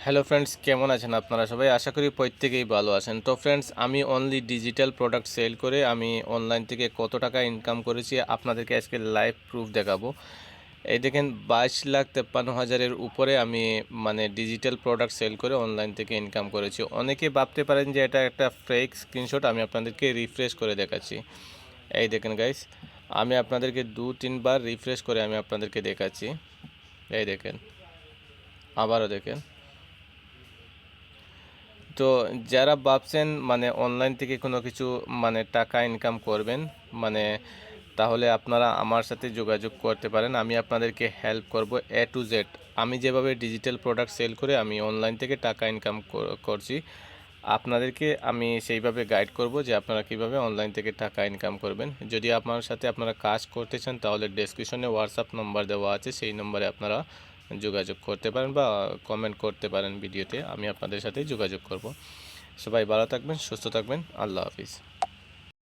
Hello friends, কেমন আছেন আপনারা সবাই? আশা করি প্রত্যেকেই ভালো আছেন। তো ফ্রেন্ডস, আমি অনলি ডিজিটাল প্রোডাক্ট সেল করে আমি অনলাইন থেকে কত টাকা ইনকাম করেছি আপনাদেরকে আজকে লাইভ প্রুফ দেখাবো। এই দেখেন, 22,53,000-এর উপরে আমি ডিজিটাল প্রোডাক্ট সেল করে অনলাইন থেকে ইনকাম করেছি। অনেকে ভাবতে পারেন যে এটা একটা ফেক স্ক্রিনশট, আমি আপনাদেরকে রিফ্রেশ করে দেখাচ্ছি। এই দেখেন গাইস, আমি আপনাদেরকে 2-3 বার রিফ্রেশ করে আমি আপনাদেরকে দেখাচ্ছি। এই দেখেন, আবারও দেখেন। তো যারা ভাবছেন অনলাইন থেকে কোনো কিছু টাকা ইনকাম করবেন, মানে তাহলে আপনারা আমার সাথে যোগাযোগ করতে পারেন। আমি আপনাদেরকে হেল্প করব A to Z। আমি যেভাবে ডিজিটাল প্রোডাক্ট সেল করে আমি অনলাইন থেকে টাকা ইনকাম করছি, আপনাদেরকে আমি সেইভাবে গাইড করব যে আপনারা কিভাবে অনলাইন থেকে টাকা ইনকাম করবেন। যদি আপনার সাথে আপনারা কাজ করতে চান তাহলে ডেসক্রিপশনে হোয়াটসঅ্যাপ নম্বর দেওয়া আছে, সেই নম্বরে আপনারা যোগাযোগ করতে পারেন বা কমেন্ট করতে পারেন ভিডিওতে, আমি আপনাদের সাথে যোগাযোগ করব। সবাই ভালো থাকবেন, সুস্থ থাকবেন। আল্লাহ হাফিজ।